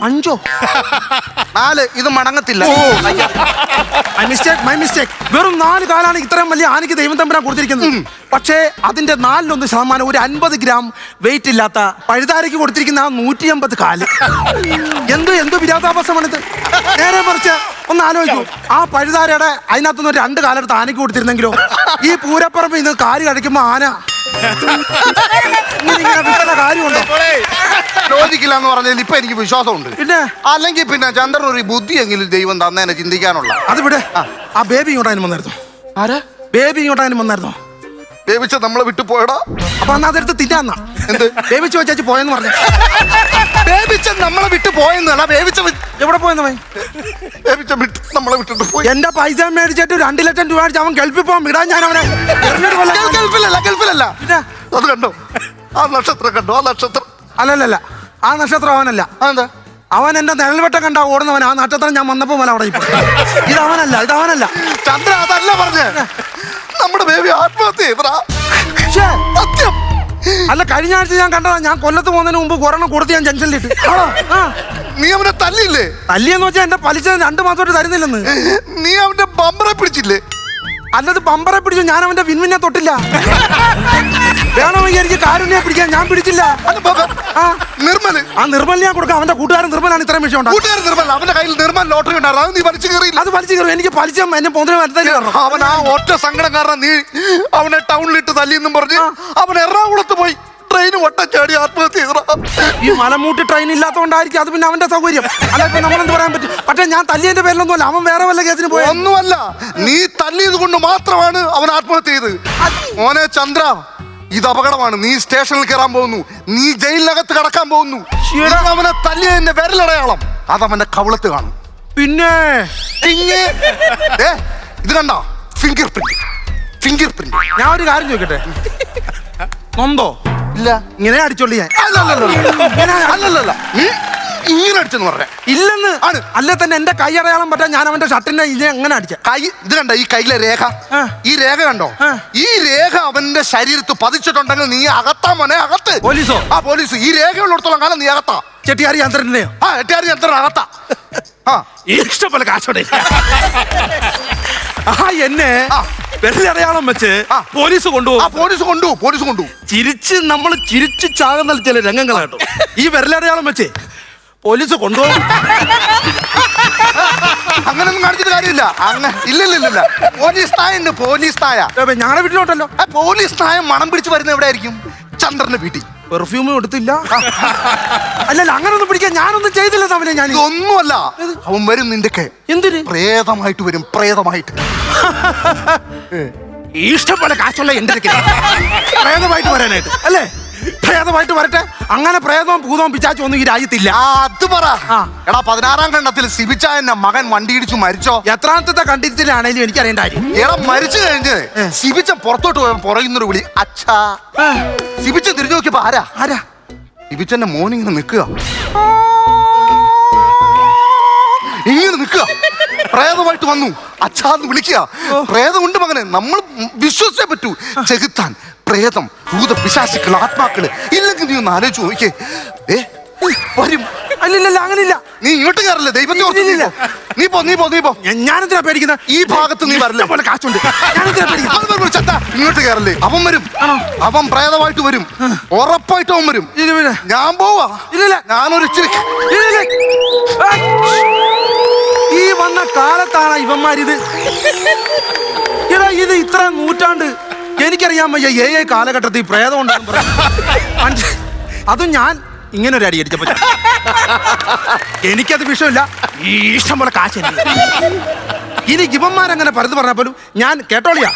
5 4 ഇത് മടങ്ങത്തില്ല. My mistake. വെറും 4 കാലാണ് ഇത്രയും വലിയ ആനയ്ക്ക് ദൈവം തമ്പുരാൻ കൊടുത്തിരിക്കുന്നത്. പക്ഷേ അതിന്റെ 4.1% ഒരു 50 ഗ്രാം വെയിറ്റ് ഇല്ലാത്ത പഴുതാരയ്ക്ക് കൊടുത്തിരിക്കുന്ന ആ 150 കാല്. എന്ത് വിരോധാഭാസമാണിത്? നേരെ മറിച്ച് ഒന്ന് ആലോചിക്കൂ, ആ പഴുതാരയുടെ അതിനകത്തുനിന്ന് 2 കാലെടുത്ത് ആനയ്ക്ക് കൊടുത്തിരുന്നെങ്കിലോ? ഈ പൂരപ്പറമ്പ് ഇത് കാല് കഴിക്കുമ്പോ ആന കാര്യമുണ്ടോ? ലോജിക്കില്ല എന്ന് പറഞ്ഞതിൽ ഇപ്പൊ എനിക്ക് വിശ്വാസമുണ്ട്. പിന്നെ അല്ലെങ്കിൽ പിന്നെ ചന്ദ്രൻ ഒരു ബുദ്ധിയെങ്കിലും ദൈവം തന്നേനെ ചിന്തിക്കാനുള്ള. അത് വിടെ. ആ ബേബി ഇങ്ങോട്ടായാലും വന്നായിരുന്നോ? ആരാ ബേബി ഇങ്ങോട്ടായാലും വന്നായിരുന്നോ? ബേബിച്ച നമ്മളെ വിട്ടു പോയടാ. അപ്പൊ അന്ന് അതെടുത്ത് തിന്നാന്നാ. എന്ത് ബേബിച്ച് വെച്ചു പോയെന്ന് പറഞ്ഞു? ബേബിച്ച നമ്മളെ വിട്ടു പോയെന്നല്ല, ബേബിച്ച എവിടെ പോയെന്ന് പോയി? ബേബിച്ച വിട്ട് നമ്മളെ വിട്ടിട്ട് പോയി. എന്റെ പൈസ മേടിച്ചിട്ട് 2 ലക്ഷം രൂപ അടിച്ച് അവൻ ഗൾഫിൽ പോകാൻ വിടാൻ ഞാൻ അവനെ. ഗൾഫിലല്ല. അത് കണ്ടോ? ആ നക്ഷത്രം കണ്ടോ? ആ നക്ഷത്രം അല്ലല്ല, ആ നക്ഷത്രം അവനല്ല. അതെന്താ? അവൻ എന്റെ നിഴൽവട്ടം കണ്ടാ ഓടുന്നവൻ. ആ നക്ഷത്രം ഞാൻ വന്നപ്പോ പോലെ അവിടെ ഇതവനല്ല. ചന്ദ്ര അതല്ല പറഞ്ഞേ, നമ്മുടെ ബേബി ആത്മഹത്യ ചെയ്തടാ. സത്യം. അല്ല, കഴിഞ്ഞ ആഴ്ച ഞാൻ കണ്ടതാ. ഞാൻ കൊല്ലത്ത് പോകുന്നതിന് മുമ്പ് ഒരെണ്ണം കൊടുത്ത് ഞാൻ ജംഗ്ഷനിലിട്ട്. നീ അവനെ തല്ലിയില്ലേ? തല്ലിയെന്ന് വെച്ചാൽ എന്റെ പലിശ 2 മാസമായിട്ട് തരുന്നില്ലെന്ന്. നീ അവന്റെ ബമ്പറെ പിടിച്ചില്ലേ? അല്ലത് ബമ്പറെ പിടിച്ചു, ഞാൻ അവന്റെ വിൻവിനെ തൊട്ടില്ല. വേണമെങ്കിൽ എനിക്ക് കാരുണ്യെ പിടിക്കാൻ, ഞാൻ പിടിച്ചില്ല. നിർമ്മല്, ആ നിർമ്മൽ ഞാൻ കൊടുക്കാം. അവന്റെ കൂട്ടുകാരൻ നിർമ്മലാണ് ഇത്രയും വിഷയം കൂട്ടുകാരൻ നിർമ്മൽ. അവന്റെ കയ്യിൽ നിർമ്മൽ ലോട്ടറി ഉണ്ടായിരുന്നു. അത് നീ വലിച്ചു കയറിയില്ല. അത് വലിച്ചു കയറും. എനിക്ക് പലിശ എന്നെ പൊന്നിന് വരത്തല്ലേ. അവൻ ആ ഒറ്റ സങ്കടം കാരണം നീ അവനെ ടൗണിലിട്ട് തല്ലിയെന്നും പറഞ്ഞ് അവൻ എറണാകുളത്ത് പോയി ട്രെയിൻ വട്ടം ചാടി ആത്മഹത്യ ചെയ്തടാ. ഈ മലമൂട്ടി ട്രെയിൻ ഇല്ലാത്തതുകൊണ്ടായിരിക്കും. അത് പിന്നെ അവന്റെ സൗകര്യം. അല്ല, ഇപ്പൊ നമ്മളെന്ത് പറയാൻ പറ്റും? പക്ഷെ ഞാൻ തല്ലിയതിന്റെ പേരിലൊന്നുമല്ല. അവൻ വേറെ വല്ല കേസിന് പോയി. ഒന്നുമല്ല, നീ തല്ലിയത് കൊണ്ട് മാത്രമാണ് അവൻ ആത്മഹത്യ ചെയ്ത്. മോനെ ചന്ദ്ര, ഇത് അപകടമാണ്. നീ സ്റ്റേഷനിൽ കയറാൻ പോകുന്നു. നീ ജയിലിനകത്ത് കടക്കാൻ പോകുന്നു. അവനെ തല്ലിയതിന്റെ വിരലടയാളം അതവന്റെ കവിളത്ത് കാണും. പിന്നെ ഇത് കണ്ടോ? Finger print. ഞാൻ ഒരു കാര്യം ചോദിക്കട്ടെ, നൊന്തോ? ഇല്ല. ഇങ്ങനെ അടിച്ചോളി ഞാൻ. അല്ലല്ല, ഇങ്ങനെ അടിച്ചെന്ന് പറഞ്ഞ ഇല്ലെന്ന് ആണ്. അല്ലെ തന്നെ എന്റെ കൈ അടയാളം പറ്റാൻ ഞാൻ അവന്റെ ഷർട്ടിന്റെ ഇത് എങ്ങനെ അടിച്ച കൈ? ഇത് കണ്ട ഈ കയ്യിലെ രേഖ? ഈ രേഖ കണ്ടോ? ഈ രേഖ അവന്റെ ശരീരത്ത് പതിച്ചിട്ടുണ്ടെങ്കിൽ നീ അകത്താ മോനെ, അകത്ത്. പോലീസോ? ആ പോലീസ്. ഈ രേഖയുള്ളിടത്തോളം കാലം നീ അകത്താ. ചെട്ടിയാരി യന്ത്രത്തിന്റെയോ? ആ ചെട്ടിയാരി യന്ത്രം അകത്താ. ഇഷ്ടംപോലെ കാശോടെ എന്നെ വെള്ളടയാളം വെച്ച് പോലീസ് കൊണ്ടുപോകും. ചിരിച്ച് ചാകുന്ന ചില രംഗങ്ങളാട്ടോ ഈ വിരലടയാളം വെച്ച് പോലീസ് കൊണ്ടുപോകും. അങ്ങനൊന്നും കാണിച്ചിട്ട് കാര്യമില്ല. ഇല്ല. പോലീസ് തായ ഞങ്ങളുടെ വീട്ടിലോട്ടല്ലോ. പോലീസ് തായ മണം പിടിച്ച് വരുന്ന എവിടെ ആയിരിക്കും? ചന്ദ്രന്റെ വീട്ടിൽ. പെർഫ്യൂമും എടുത്തില്ല. അല്ലല്ല, അങ്ങനൊന്നും പിടിക്കാൻ ഞാനൊന്നും ചെയ്തില്ല. അവനെ ഞാൻ ഒന്നുമല്ല. അവൻ വരും നിന്റെ എന്തിന്? പ്രേതമായിട്ട് വരും. പ്രേതമായിട്ട് ഇഷ്ടംപോലെ കാശുള്ള എന്റെ പ്രേതമായിട്ട് വരാനായിട്ട് അല്ലേ? പ്രേതമായിട്ട് വരട്ടെ. അങ്ങനെ പ്രേതവും ഭൂതവും പിശാചും ഒന്നും ഈ രാജ്യത്തില്ല. അത് പറ. എടാ, 16-ാം ഖണ്ഡത്തിൽ സിബിച്ചായന്റെ മകൻ വണ്ടി ഇടിച്ചു മരിച്ചോ? എത്രാമത്തെ കണ്ടിട്ടിലാണേലും എനിക്ക് അറിയേണ്ട കാര്യം. എടാ, മരിച്ചു കഴിഞ്ഞ് സിബിച്ചൻ പുറത്തോട്ട് പോയ പുറയുന്നൊരു വിളി അച്ഛാ. സിബിച്ചൻ തിരിഞ്ഞു നോക്കിയപ്പോ ആരാ? സിബിച്ചന്റെ മോനിങ്ങനെ നിൽക്കുക. പ്രേതമായിട്ട് വന്നു. അച്ഛാന്ന് വിളിക്കുക. പ്രേതമുണ്ട് മകനെ, നമ്മൾ വിശ്വസിച്ചേ പറ്റൂ. ചെകുത്താൻ, പ്രേതം, ഭൂത പിശാചുക്കൾ, ആത്മാക്കള് ഇല്ലെങ്കിൽ നീ ഒന്ന് ആലോചിച്ച് നോക്കിയേ. വരും. അല്ലല്ല, അങ്ങനില്ല. നീ ഇങ്ങോട്ട് കയറല്ലേ? ദൈവത്തെ നീ പോ. ഞാനെന്തിനാ പേടിക്കുന്ന? ഈ ഭാഗത്ത് നീ വരല്ലേ? പോലെ കാശുണ്ട്. ഇങ്ങോട്ട് കയറല്ലേ? അവൻ വരും. അവൻ പ്രേതമായിട്ട് വരും. ഉറപ്പായിട്ട് അവൻ വരും. ഞാൻ പോവാ. ഞാനൊരു ഈ വന്ന കാലത്താണ് ഇവന്മാരിത്. ഇത് ഇത്ര നൂറ്റാണ്ട് എനിക്കറിയാൻ വയ്യ. AI കാലഘട്ടത്തിൽ പ്രേതം ഉണ്ടെന്ന് പറയാം. അതും ഞാൻ ഇങ്ങനെ ഒരു അടി അടിച്ചപ്പോ എനിക്കത് വിഷയമില്ല. ഇഷ്ടം പോലെ കാശ്. ഇനി ഇവന്മാരങ്ങനെ പലത് പറഞ്ഞാൽ പോലും ഞാൻ കേട്ടോളിയാ.